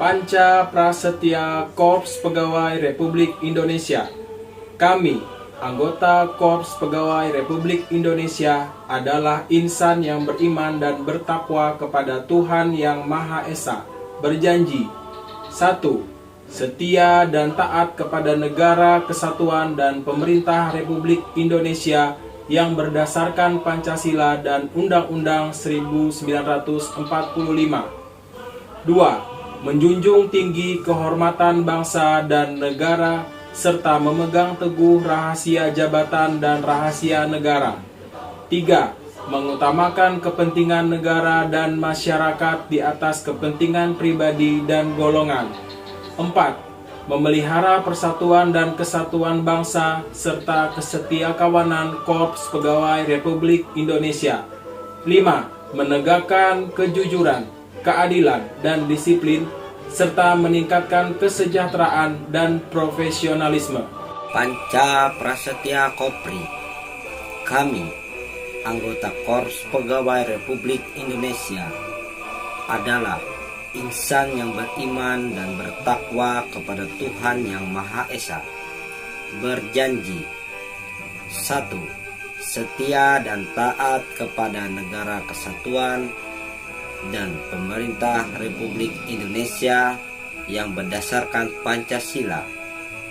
Panca Prasetya Korps Pegawai Republik Indonesia. Kami, anggota Korps Pegawai Republik Indonesia, adalah insan yang beriman dan bertakwa kepada Tuhan Yang Maha Esa, berjanji: 1. Setia dan taat kepada negara, kesatuan, dan pemerintah Republik Indonesia yang berdasarkan Pancasila dan Undang-Undang 1945. 2. Menjunjung tinggi kehormatan bangsa dan negara, serta memegang teguh rahasia jabatan dan rahasia negara. 3. Mengutamakan kepentingan negara dan masyarakat di atas kepentingan pribadi dan golongan. 4. Memelihara persatuan dan kesatuan bangsa, serta kesetiakawanan Korps Pegawai Republik Indonesia. 5. Menegakkan kejujuran, keadilan, dan disiplin, serta meningkatkan kesejahteraan dan profesionalisme. Panca Prasetya Kopri. Kami, anggota Korps Pegawai Republik Indonesia, adalah insan yang beriman dan bertakwa kepada Tuhan Yang Maha Esa, berjanji: 1. Setia dan taat kepada negara kesatuan dan pemerintah Republik Indonesia yang berdasarkan Pancasila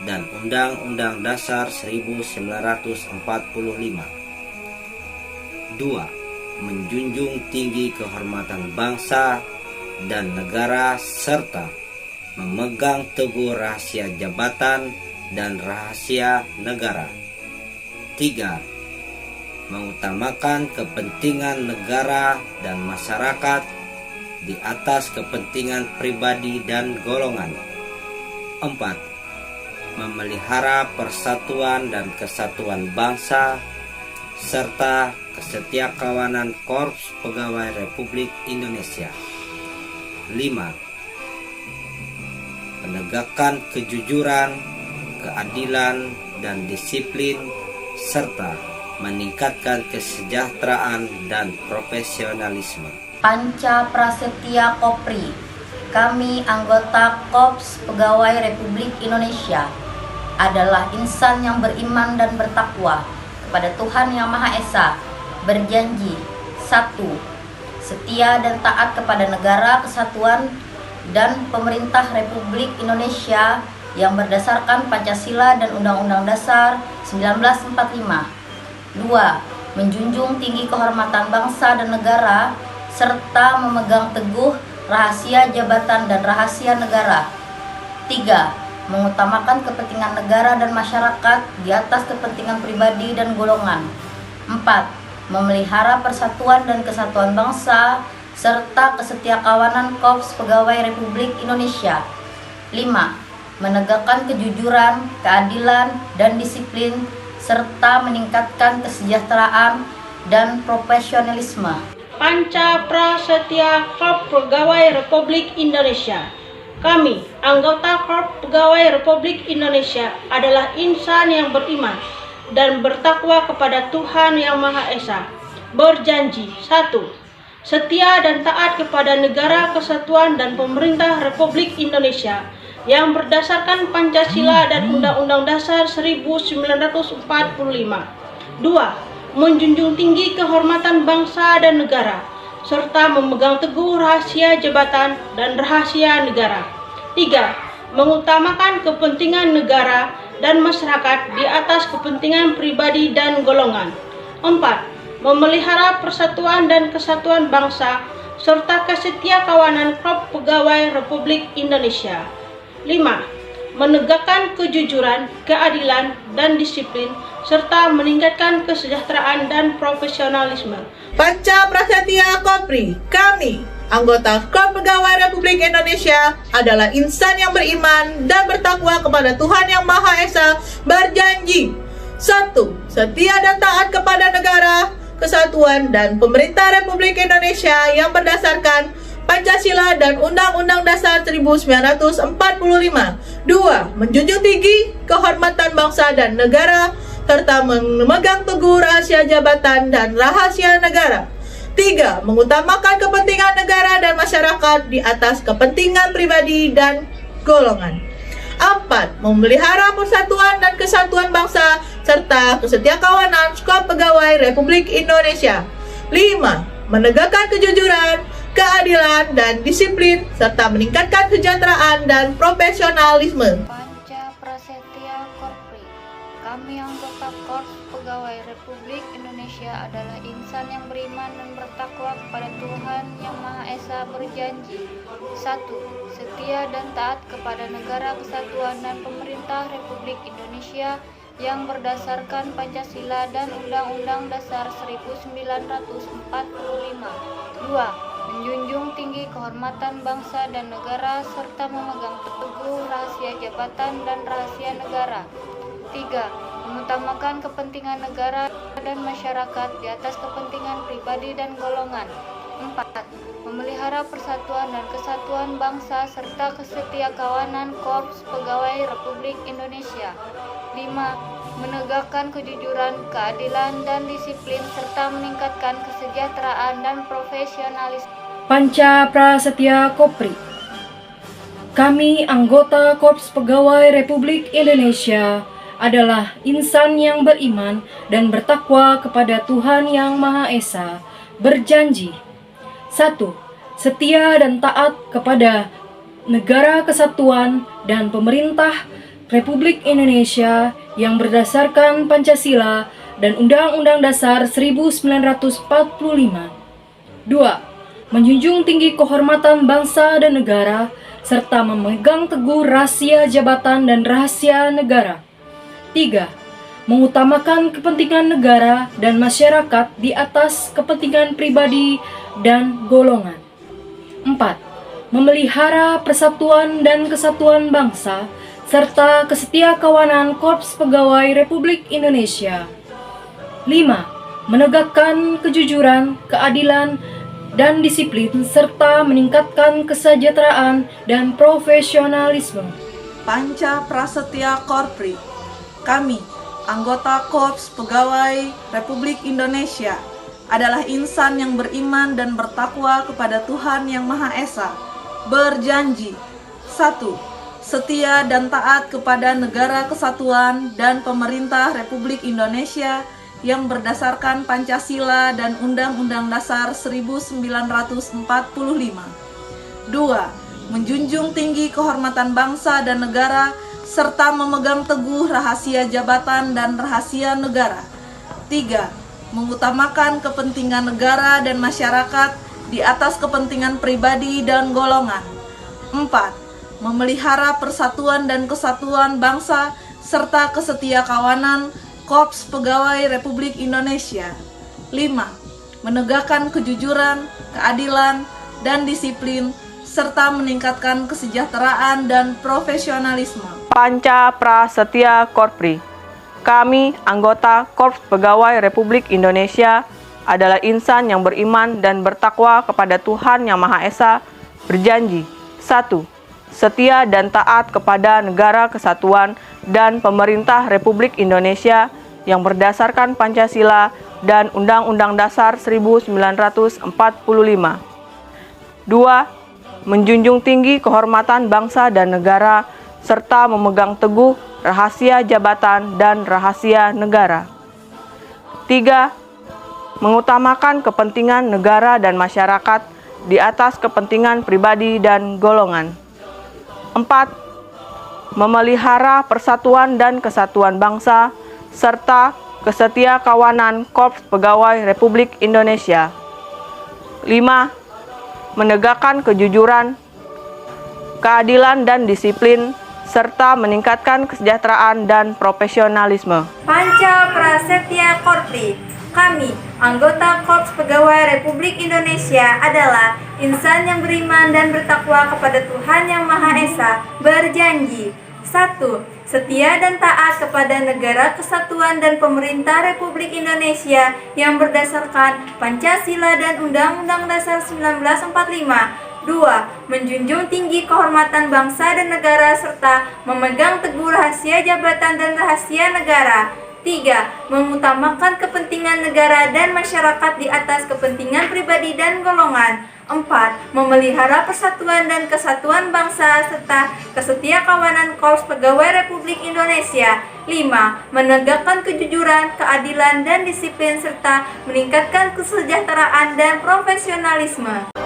dan Undang-Undang Dasar 1945. 2. Menjunjung tinggi kehormatan bangsa dan negara, serta memegang teguh rahasia jabatan dan rahasia negara. 3. Mengutamakan kepentingan negara dan masyarakat di atas kepentingan pribadi dan golongan. 4. Memelihara persatuan dan kesatuan bangsa, serta kesetiakawanan Korps Pegawai Republik Indonesia. 5. Menegakkan kejujuran, keadilan, dan disiplin, serta meningkatkan kesejahteraan dan profesionalisme. Panca Prasetya Kopri. Kami, anggota Korps Pegawai Republik Indonesia, adalah insan yang beriman dan bertakwa kepada Tuhan Yang Maha Esa, berjanji: 1. Setia dan taat kepada negara, kesatuan, dan pemerintah Republik Indonesia yang berdasarkan Pancasila dan Undang-Undang Dasar 1945. 2. Menjunjung tinggi kehormatan bangsa dan negara, serta memegang teguh rahasia jabatan dan rahasia negara. 3. Mengutamakan kepentingan negara dan masyarakat di atas kepentingan pribadi dan golongan. 4. Memelihara persatuan dan kesatuan bangsa, serta kesetiakawanan Korps Pegawai Republik Indonesia. 5. Menegakkan kejujuran, keadilan, dan disiplin, serta meningkatkan kesejahteraan dan profesionalisme. Panca Prasetya Korps Pegawai Republik Indonesia. Kami, anggota Korps Pegawai Republik Indonesia, adalah insan yang beriman dan bertakwa kepada Tuhan Yang Maha Esa, berjanji: 1. Setia dan taat kepada negara, kesatuan, dan pemerintah Republik Indonesia yang berdasarkan Pancasila dan Undang-Undang Dasar 1945. 2. Menjunjung tinggi kehormatan bangsa dan negara, serta memegang teguh rahasia jabatan dan rahasia negara. 3. Mengutamakan kepentingan negara dan masyarakat di atas kepentingan pribadi dan golongan. 4. Memelihara persatuan dan kesatuan bangsa, serta kesetiakawanan Korps Pegawai Republik Indonesia. 5. Menegakkan kejujuran, keadilan, dan disiplin, serta meningkatkan kesejahteraan dan profesionalisme. Panca Prasetya Kopri. Kami, anggota Korps Pegawai Republik Indonesia, adalah insan yang beriman dan bertakwa kepada Tuhan Yang Maha Esa, berjanji: 1. Setia dan taat kepada negara, kesatuan, dan pemerintah Republik Indonesia yang berdasarkan Pancasila dan Undang-Undang Dasar 1945. 2. Menjunjung tinggi kehormatan bangsa dan negara, serta memegang teguh rahasia jabatan dan rahasia negara. 3. Mengutamakan kepentingan negara dan masyarakat di atas kepentingan pribadi dan golongan. 4. Memelihara persatuan dan kesatuan bangsa serta kesetiakawanan skop pegawai Republik Indonesia. 5. Menegakkan kejujuran, keadilan, dan disiplin serta meningkatkan kesejahteraan dan profesionalisme. Panca Prasetya Korpri. Kami anggota Korps Pegawai Republik Indonesia adalah insan yang beriman dan bertakwa kepada Tuhan Yang Maha Esa berjanji 1. Setia dan taat kepada negara kesatuan dan pemerintah Republik Indonesia yang berdasarkan Pancasila dan Undang-Undang Dasar 1945. 2. Menjunjung tinggi kehormatan bangsa dan negara serta memegang teguh rahasia jabatan dan rahasia negara. 3. Mengutamakan kepentingan negara dan masyarakat di atas kepentingan pribadi dan golongan. 4. Memelihara persatuan dan kesatuan bangsa serta kesetiakawanan Korps Pegawai Republik Indonesia. 5. Menegakkan kejujuran, keadilan, dan disiplin serta meningkatkan kesejahteraan dan profesionalisme. Panca Prasetya Kopri. Kami anggota Korps Pegawai Republik Indonesia adalah insan yang beriman dan bertakwa kepada Tuhan Yang Maha Esa berjanji 1. Setia dan taat kepada negara kesatuan dan pemerintah Republik Indonesia yang berdasarkan Pancasila dan Undang-Undang Dasar 1945. 2. Menjunjung tinggi kehormatan bangsa dan negara serta memegang teguh rahasia jabatan dan rahasia negara. 3. Mengutamakan kepentingan negara dan masyarakat di atas kepentingan pribadi dan golongan. 4. Memelihara persatuan dan kesatuan bangsa serta kesetiakawanan Korps Pegawai Republik Indonesia. 5. Menegakkan kejujuran, keadilan, dan disiplin serta meningkatkan kesejahteraan dan profesionalisme. Panca Prasetya Korpri. Kami, anggota Korps Pegawai Republik Indonesia, adalah insan yang beriman dan bertakwa kepada Tuhan Yang Maha Esa, berjanji 1. Setia dan taat kepada negara kesatuan dan pemerintah Republik Indonesia yang berdasarkan Pancasila dan Undang-Undang Dasar 1945. 2. Menjunjung tinggi kehormatan bangsa dan negara serta memegang teguh rahasia jabatan dan rahasia negara. 3. Mengutamakan kepentingan negara dan masyarakat di atas kepentingan pribadi dan golongan. 4. Memelihara persatuan dan kesatuan bangsa serta kesetiakawanan Korps Pegawai Republik Indonesia. 5. Menegakkan kejujuran, keadilan, dan disiplin serta meningkatkan kesejahteraan dan profesionalisme. Panca Prasetya Korpri. Kami, anggota Korps Pegawai Republik Indonesia, adalah insan yang beriman dan bertakwa kepada Tuhan Yang Maha Esa, berjanji 1. Setia dan taat kepada negara kesatuan dan pemerintah Republik Indonesia yang berdasarkan Pancasila dan Undang-Undang Dasar 1945. 2. Menjunjung tinggi kehormatan bangsa dan negara serta memegang teguh rahasia jabatan dan rahasia negara. 3. Mengutamakan kepentingan negara dan masyarakat di atas kepentingan pribadi dan golongan. 4. Memelihara persatuan dan kesatuan bangsa serta kesetiakawanan Korps Pegawai Republik Indonesia. 5. Menegakkan kejujuran, keadilan, dan disiplin serta meningkatkan kesejahteraan dan profesionalisme. Panca Prasetya Korpri. Kami, anggota Korps Pegawai Republik Indonesia, adalah insan yang beriman dan bertakwa kepada Tuhan Yang Maha Esa, berjanji 1. Setia dan taat kepada negara kesatuan dan pemerintah Republik Indonesia yang berdasarkan Pancasila dan Undang-Undang Dasar 1945. 2. Menjunjung tinggi kehormatan bangsa dan negara serta memegang teguh rahasia jabatan dan rahasia negara. 3. Mengutamakan kepentingan negara dan masyarakat di atas kepentingan pribadi dan golongan. 4. Memelihara persatuan dan kesatuan bangsa serta kesetiakawanan Korps Pegawai Republik Indonesia. 5. Menegakkan kejujuran, keadilan, dan disiplin serta meningkatkan kesejahteraan dan profesionalisme.